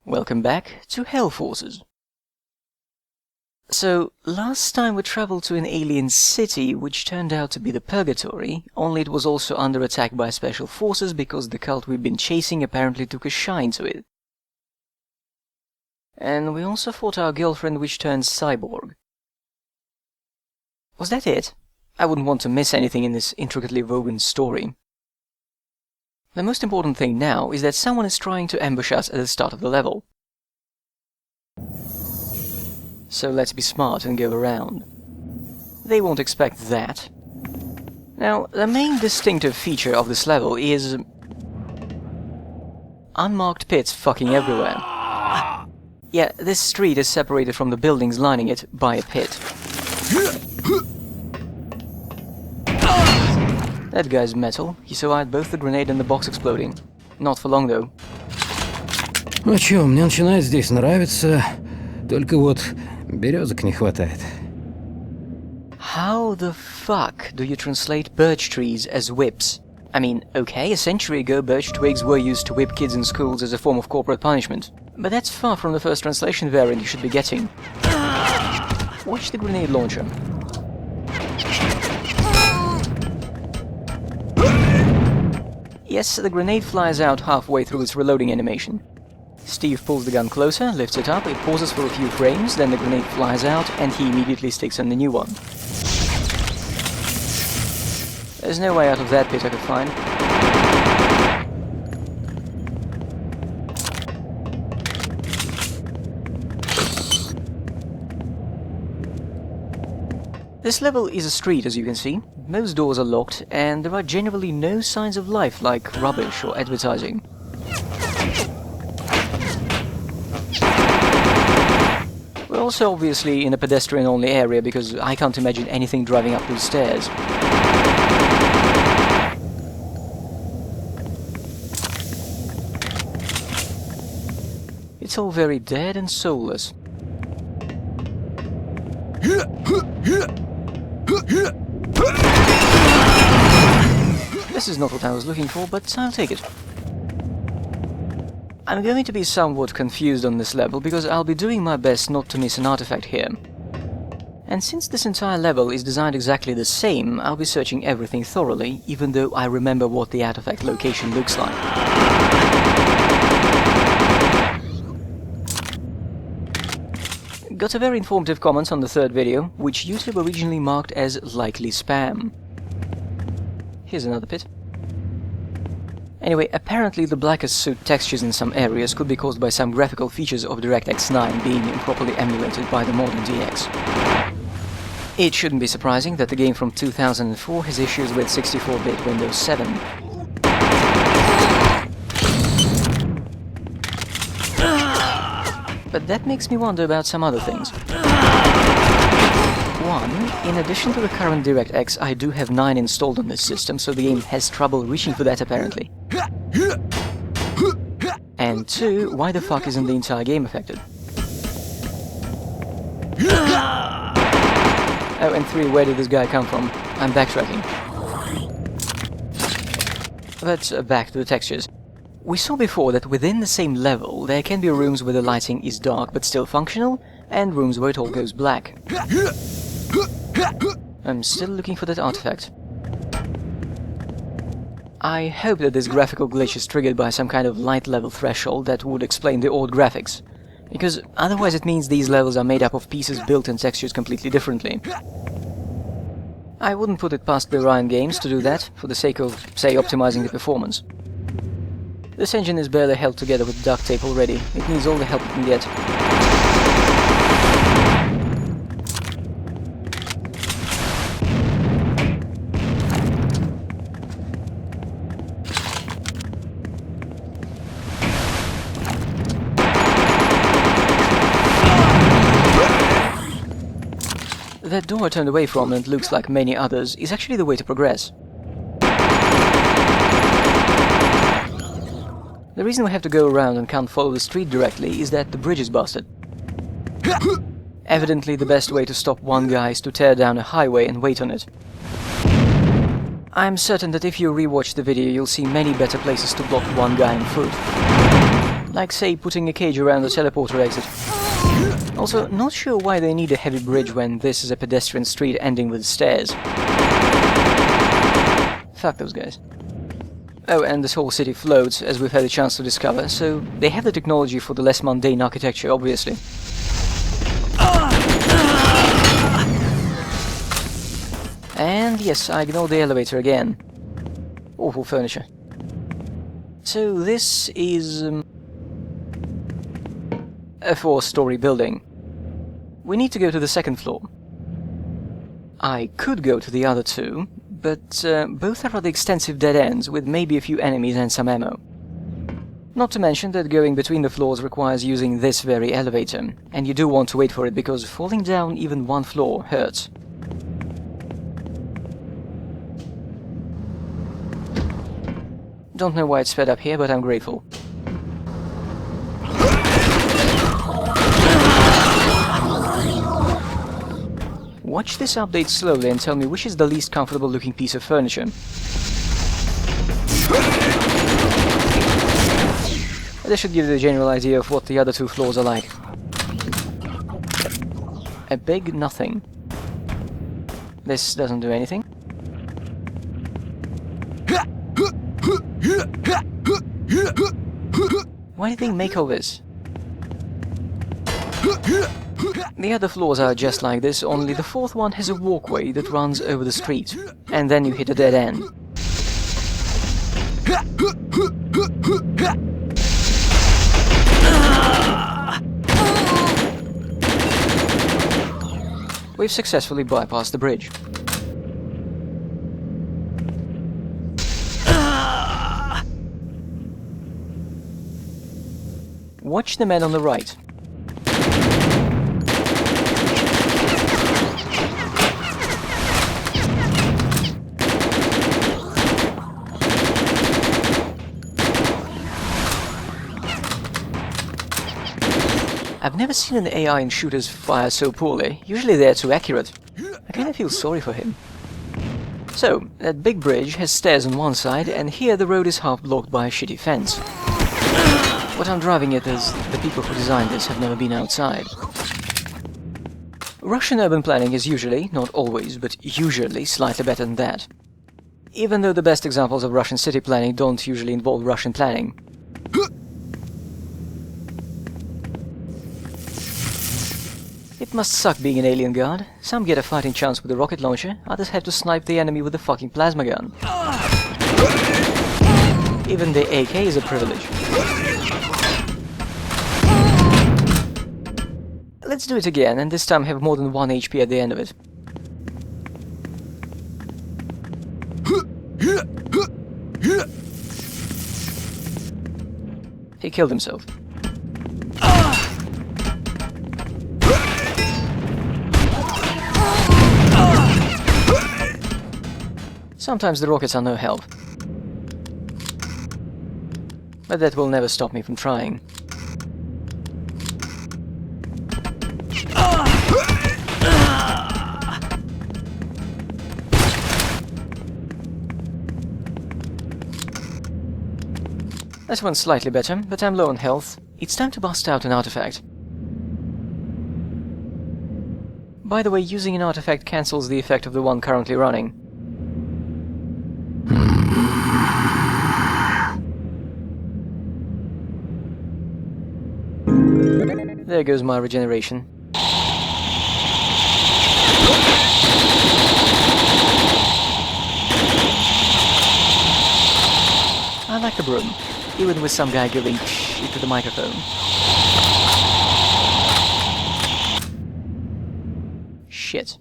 Welcome back to Hellforces. So, last time we traveled to an alien city, which turned out to be the Purgatory, only it was also under attack by special forces because the cult we've been chasing apparently took a shine to it. And we also fought our girlfriend which turned cyborg. Was that it? I wouldn't want to miss anything in this intricately woven story. The most important thing now is that someone is trying to ambush us at the start of the level. So let's be smart and go around. They won't expect that. Now, the main distinctive feature of this level is unmarked pits fucking everywhere. Yeah, this street is separated from the buildings lining it by a pit. That guy's metal. He survived both the grenade and the box exploding. Not for long, though. Ну чё, мне начинает здесь нравиться, только вот березок не хватает. How the fuck do you translate birch trees as whips? I mean, okay, a century ago birch twigs were used to whip kids in schools as a form of corporate punishment. But that's far from the first translation variant you should be getting. Watch the grenade launcher. Yes, the grenade flies out halfway through its reloading animation. Steve pulls the gun closer, lifts it up, it pauses for a few frames, then the grenade flies out and he immediately sticks on the new one. There's no way out of that pit I could find. This level is a street, as you can see. Most doors are locked, and there are generally no signs of life like rubbish or advertising. We're also obviously in a pedestrian-only area because I can't imagine anything driving up those stairs. It's all very dead and soulless. This is not what I was looking for, but I'll take it. I'm going to be somewhat confused on this level because I'll be doing my best not to miss an artifact here. And since this entire level is designed exactly the same, I'll be searching everything thoroughly, even though I remember what the artifact location looks like. Got a very informative comment on the third video, which YouTube originally marked as likely spam. Here's another pit. Anyway, apparently the blackest suit textures in some areas could be caused by some graphical features of DirectX 9 being improperly emulated by the modern DX. It shouldn't be surprising that the game from 2004 has issues with 64-bit Windows 7. But that makes me wonder about some other things. One, in addition to the current DirectX, I do have 9 installed on this system, so the game has trouble reaching for that apparently. And two, why the fuck isn't the entire game affected? Oh, and three, where did this guy come from? I'm backtracking. But back to the textures. We saw before that within the same level there can be rooms where the lighting is dark but still functional, and rooms where it all goes black. I'm still looking for that artifact. I hope that this graphical glitch is triggered by some kind of light level threshold that would explain the old graphics, because otherwise it means these levels are made up of pieces built and textured completely differently. I wouldn't put it past the Orion Games to do that, for the sake of, say, optimizing the performance. This engine is barely held together with duct tape already. It needs all the help it can get. That door I turned away from and looks like many others is actually the way to progress. The reason we have to go around and can't follow the street directly is that the bridge is busted. Evidently the best way to stop one guy is to tear down a highway and wait on it. I'm certain that if you rewatch the video you'll see many better places to block one guy on foot. Like, say, putting a cage around the teleporter exit. Also, not sure why they need a heavy bridge when this is a pedestrian street ending with stairs. Fuck those guys. Oh, and this whole city floats, as we've had a chance to discover, so they have the technology for the less mundane architecture, obviously. And yes, I ignored the elevator again. Awful furniture. So this is a 4-story building. We need to go to the 2nd floor. I could go to the other 2, but both are rather extensive dead ends with maybe a few enemies and some ammo. Not to mention that going between the floors requires using this very elevator, and you do want to wait for it because falling down even 1 floor hurts. Don't know why it's sped up here, but I'm grateful. Watch this update slowly and tell me which is the least comfortable looking piece of furniture. This should give you a general idea of what the other 2 floors are like. A big nothing. This doesn't do anything. Why did they make all this? The other floors are just like this, only the 4th one has a walkway that runs over the street, and then you hit a dead end. We've successfully bypassed the bridge. Watch the man on the right. I've never seen an AI in shooters fire so poorly. Usually they're too accurate. I kinda feel sorry for him. So, that big bridge has stairs on one side, and here the road is half blocked by a shitty fence. What I'm driving at is the people who designed this have never been outside. Russian urban planning is usually, not always, but usually slightly better than that. Even though the best examples of Russian city planning don't usually involve Russian planning. It must suck being an alien guard. Some get a fighting chance with a rocket launcher, others have to snipe the enemy with a fucking plasma gun. Even the AK is a privilege. Let's do it again, and this time have more than 1 HP at the end of it. He killed himself. Sometimes the rockets are no help. But that will never stop me from trying. That one's slightly better, but I'm low on health. It's time to bust out an artifact. By the way, using an artifact cancels the effect of the one currently running. There goes my regeneration. I like the broom, even with some guy going shh into the microphone. Shit.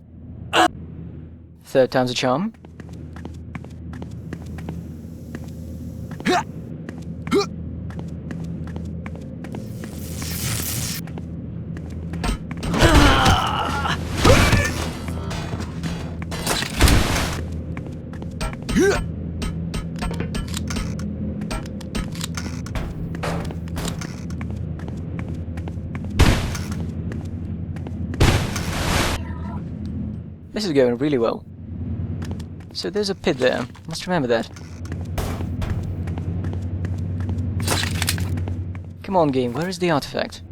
3rd time's a charm. This is going really well. So there's a pit there. Must remember that. Come on, game, where is the artifact?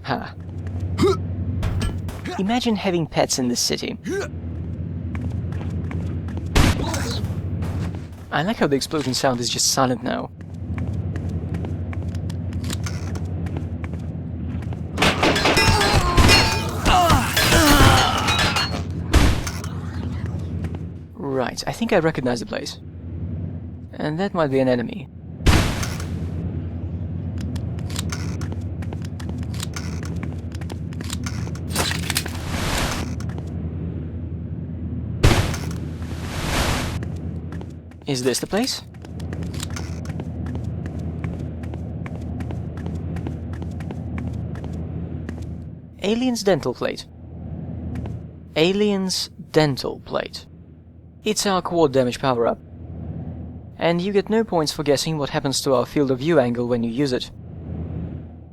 Ha. Imagine having pets in this city. I like how the explosion sound is just silent now. Right, I think I recognize the place. And that might be an enemy. Is this the place? Alien's dental plate. Alien's dental plate. It's our quad damage power-up. And you get no points for guessing what happens to our field of view angle when you use it.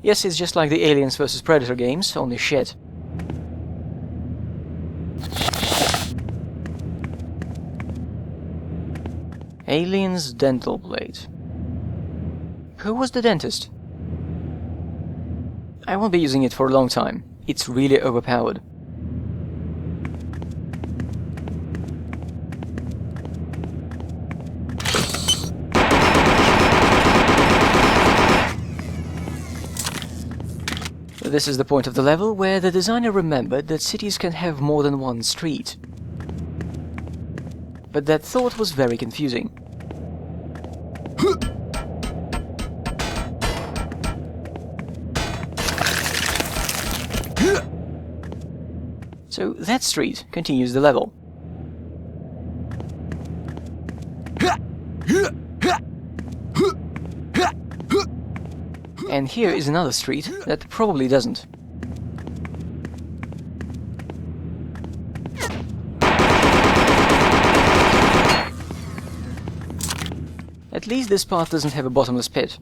Yes, it's just like the Aliens vs Predator games, only shit. Alien's dental plate. Who was the dentist? I won't be using it for a long time. It's really overpowered. This is the point of the level where the designer remembered that cities can have more than one street. But that thought was very confusing. So that street continues the level. And here is another street that probably doesn't. At least this path doesn't have a bottomless pit.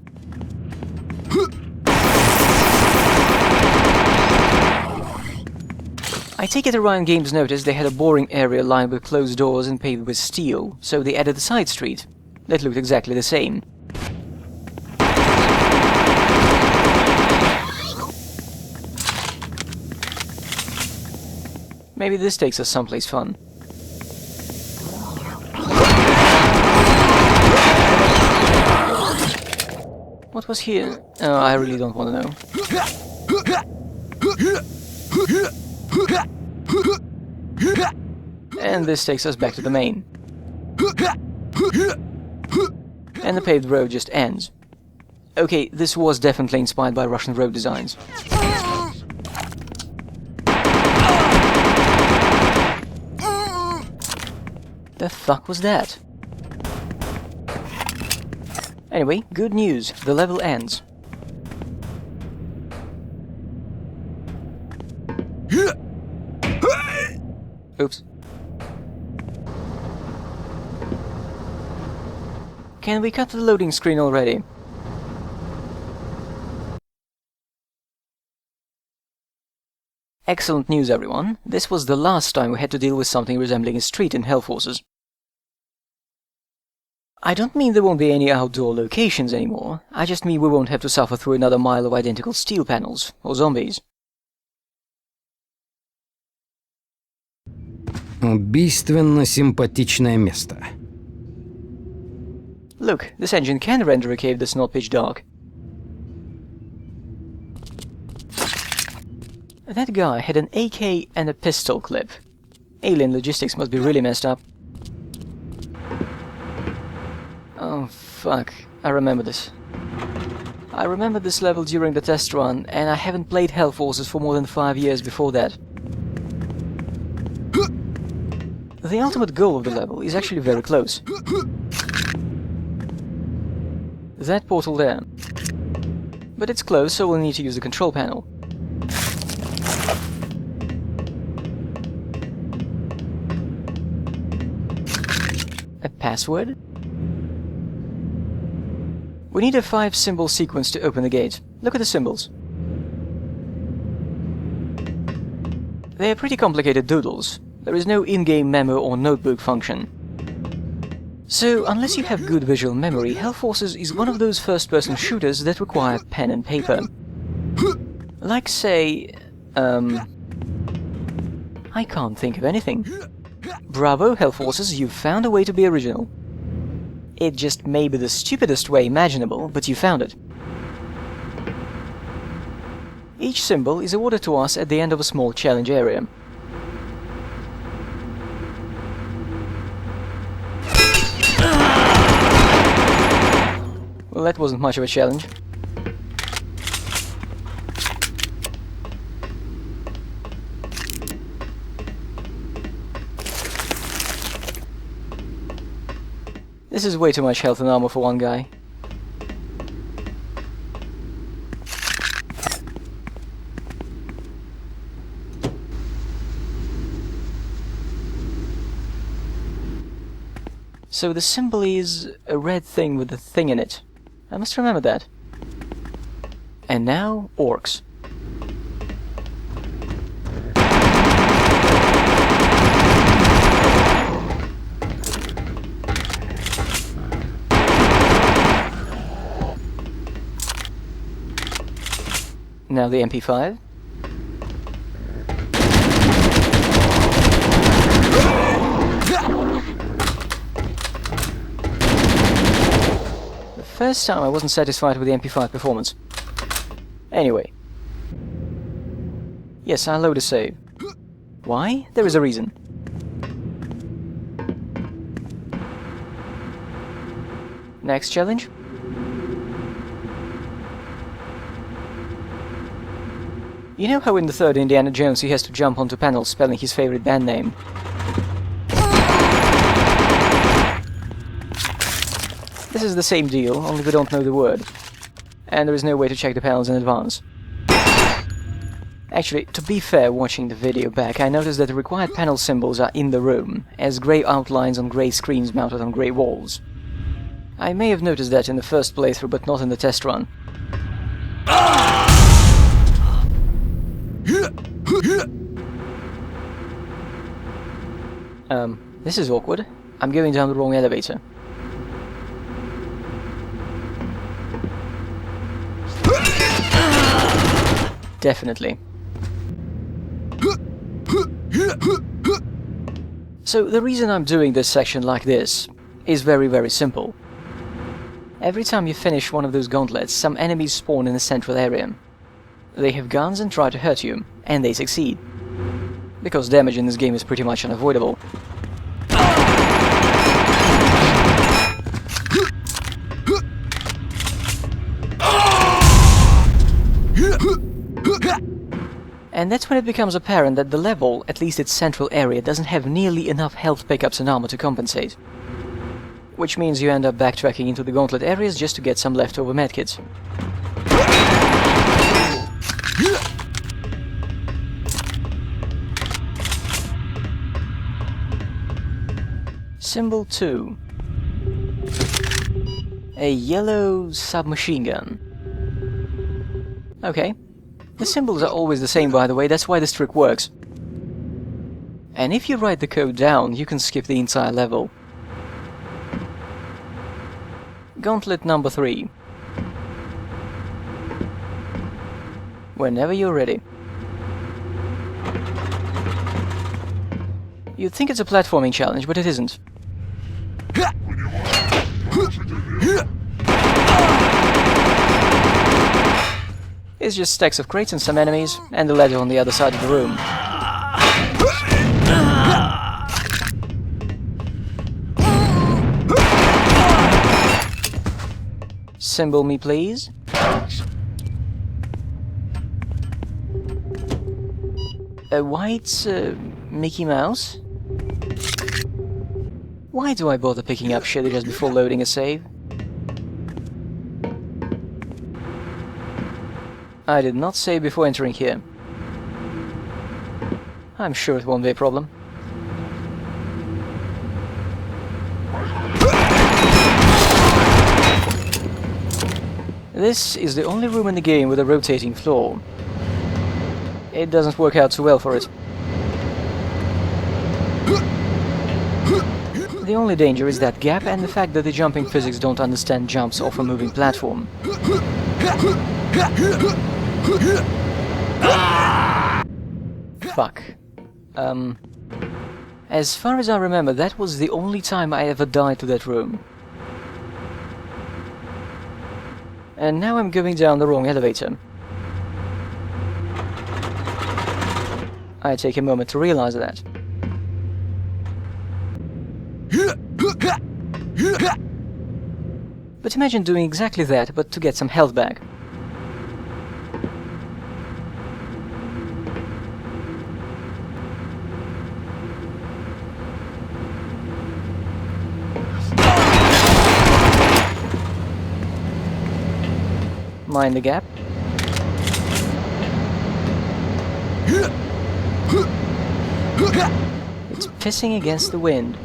I take it Orion Games noticed they had a boring area lined with closed doors and paved with steel, so they added a side street that looked exactly the same. Maybe this takes us someplace fun. What was here? Oh, I really don't want to know. And this takes us back to the main. And the paved road just ends. Okay, this was definitely inspired by Russian road designs. The fuck was that? Anyway, good news, the level ends. Oops. Can we cut the loading screen already? Excellent news, everyone. This was the last time we had to deal with something resembling a street in Hellforces. I don't mean there won't be any outdoor locations anymore, I just mean we won't have to suffer through another mile of identical steel panels, or zombies. Убийственно симпатичное место. Look, this engine can render a cave that's not pitch dark. That guy had an AK and a pistol clip. Alien logistics must be really messed up. Oh, fuck. I remember this. I remember this level during the test run, and I haven't played Hellforces for more than 5 years before that. The ultimate goal of the level is actually very close. That portal there. But it's close, so we'll need to use the control panel. A password? We need a 5-symbol sequence to open the gate. Look at the symbols. They are pretty complicated doodles. There is no in-game memo or notebook function. So, unless you have good visual memory, Hellforces is one of those first-person shooters that require pen and paper. Like, say... I can't think of anything. Bravo, Hellforces, you've found a way to be original. It just may be the stupidest way imaginable, but you found it. Each symbol is awarded to us at the end of a small challenge area. Well, that wasn't much of a challenge. This is way too much health and armor for one guy. So the symbol is a red thing with a thing in it. I must remember that. And now, orcs. Now the MP5. The first time I wasn't satisfied with the MP5 performance. Anyway. Yes, I'll load a save. Why? There is a reason. Next challenge. You know how in the third Indiana Jones he has to jump onto panels spelling his favorite band name? This is the same deal, only we don't know the word. And there is no way to check the panels in advance. Actually, to be fair, watching the video back, I noticed that the required panel symbols are in the room, as grey outlines on grey screens mounted on grey walls. I may have noticed that in the first playthrough, but not in the test run. This is awkward. I'm going down the wrong elevator. Definitely. So the reason I'm doing this section like this is very, very simple. Every time you finish one of those gauntlets, some enemies spawn in the central area. They have guns and try to hurt you, and they succeed. Because damage in this game is pretty much unavoidable. And that's when it becomes apparent that the level, at least its central area, doesn't have nearly enough health pickups and armor to compensate. Which means you end up backtracking into the gauntlet areas just to get some leftover medkits. Symbol 2. A yellow submachine gun. Okay. The symbols are always the same, by the way, that's why this trick works. And if you write the code down, you can skip the entire level. Gauntlet number 3. Whenever you're ready. You'd think it's a platforming challenge, but it isn't. It's just stacks of crates and some enemies, and the ladder on the other side of the room. Symbol me, please. A white Mickey Mouse? Why do I bother picking up shit just before loading a save? I did not save before entering here. I'm sure it won't be a problem. This is the only room in the game with a rotating floor. It doesn't work out so well for it. The only danger is that gap and the fact that the jumping physics don't understand jumps off a moving platform. Fuck. As far as I remember, that was the only time I ever died to that room. And now I'm going down the wrong elevator. I take a moment to realize that. But imagine doing exactly that, but to get some health back. Mind the gap. It's pissing against the wind.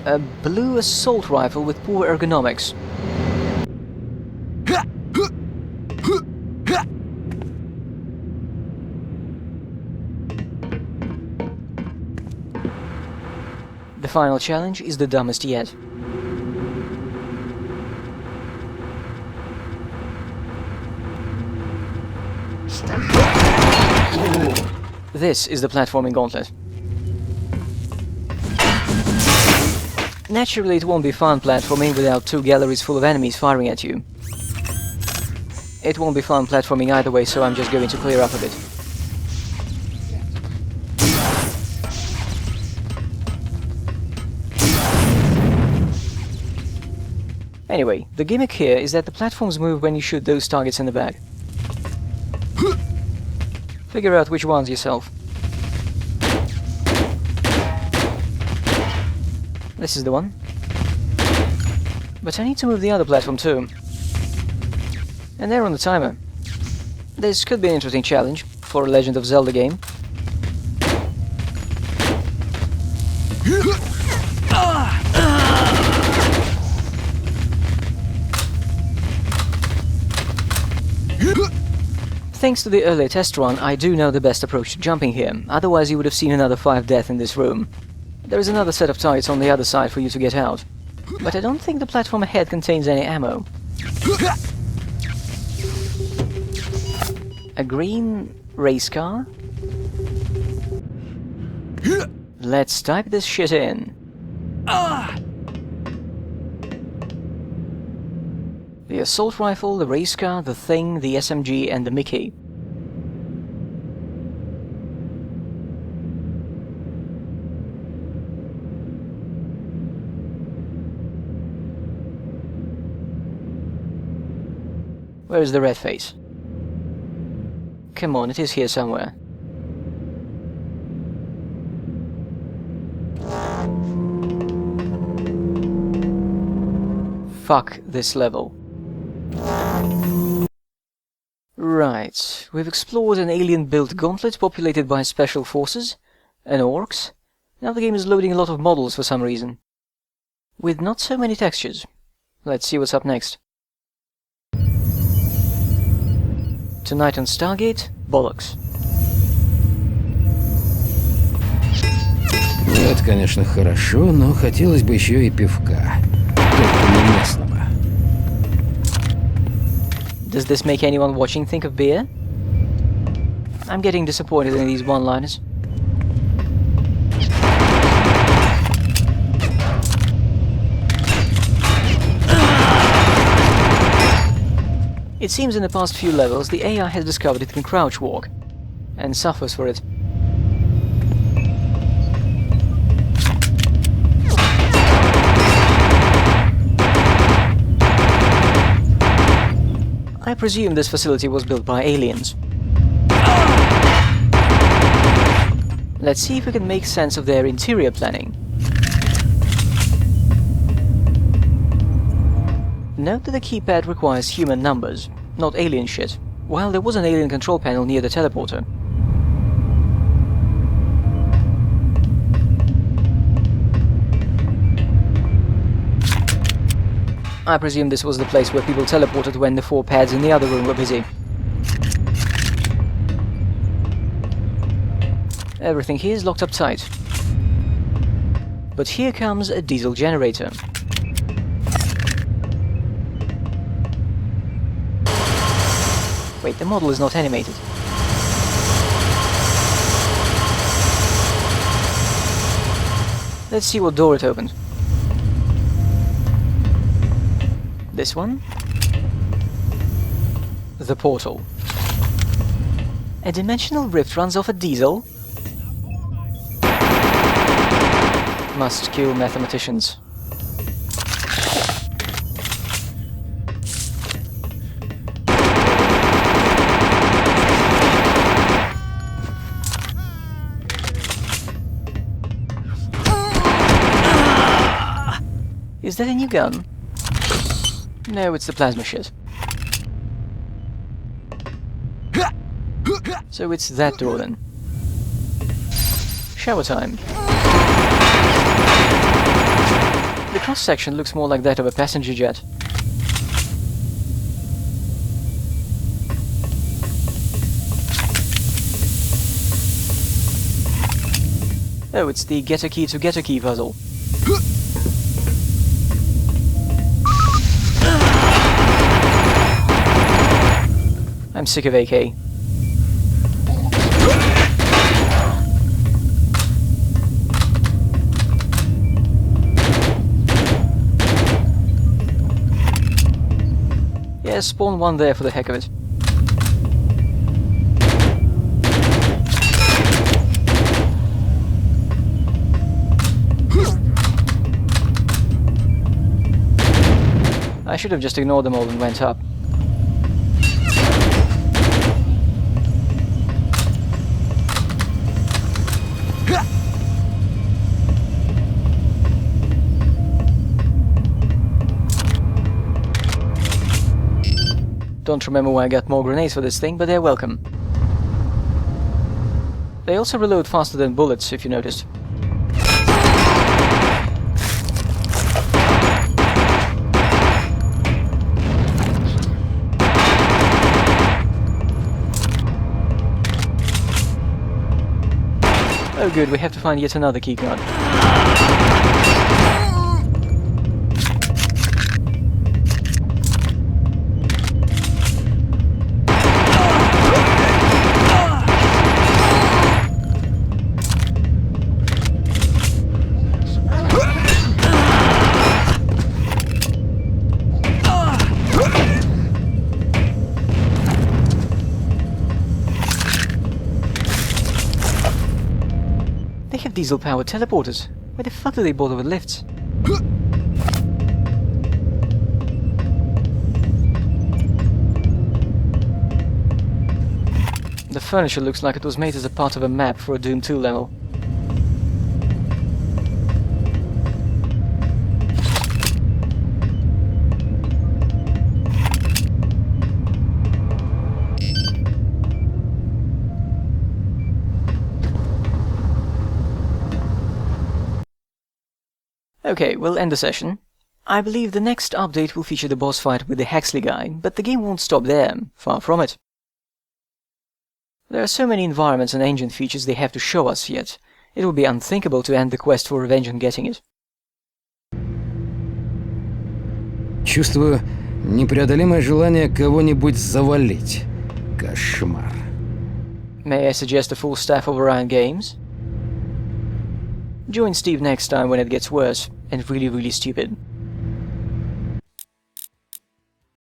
A blue assault rifle with poor ergonomics. The final challenge is the dumbest yet. This is the platforming gauntlet. Naturally, it won't be fun platforming without two galleries full of enemies firing at you. It won't be fun platforming either way, so I'm just going to clear up a bit. Anyway, the gimmick here is that the platforms move when you shoot those targets in the back. Figure out which ones yourself. This is the one. But I need to move the other platform too. And they're on the timer. This could be an interesting challenge for a Legend of Zelda game. Thanks to the earlier test run, I do know the best approach to jumping here, otherwise you would have seen another 5 deaths in this room. There is another set of targets on the other side for you to get out, but I don't think the platform ahead contains any ammo. A green race car? Let's type this shit in. The assault rifle, the race car, the thing, the SMG, and the Mickey. Where is the red face? Come on, it is here somewhere. Fuck this level. Right, we've explored an alien-built gauntlet populated by special forces and orcs. Now the game is loading a lot of models for some reason, with not so many textures. Let's see what's up next. Tonight on Stargate, bollocks. Это, конечно, хорошо, но хотелось бы еще и пивка. Только не местного. Does this make anyone watching think of beer? I'm getting disappointed in these one-liners. It seems in the past few levels the AI has discovered it can crouch walk, and suffers for it. I presume this facility was built by aliens. Let's see if we can make sense of their interior planning. Note that the keypad requires human numbers, not alien shit, while there was an alien control panel near the teleporter. I presume this was the place where people teleported when the 4 pads in the other room were busy. Everything here is locked up tight. But here comes a diesel generator. Wait, the model is not animated. Let's see what door it opened. This one? The portal. A dimensional rift runs off a diesel? Must kill mathematicians. Is that a new gun? No, it's the plasma shit. So it's that door then. Shower time. The cross-section looks more like that of a passenger jet. Oh, it's the get a key to get a key puzzle. I'm sick of AK. Yeah, spawn one there for the heck of it. I should have just ignored them all and went up. Don't remember why I got more grenades for this thing, but they're welcome. They also reload faster than bullets, if you noticed. Oh good, we have to find yet another keycard. They have diesel-powered teleporters. Why the fuck do they bother with lifts? The furniture looks like it was made as a part of a map for a Doom 2 level. Okay, we'll end the session. I believe the next update will feature the boss fight with the Hexley guy, but the game won't stop there, far from it. There are so many environments and engine features they have to show us yet. It would be unthinkable to end the quest for revenge on getting it. Чувствую непреодолимое желание кого-нибудь завалить. Кошмар. May I suggest a full staff of Orion Games? Join Steve next time when it gets worse and really stupid.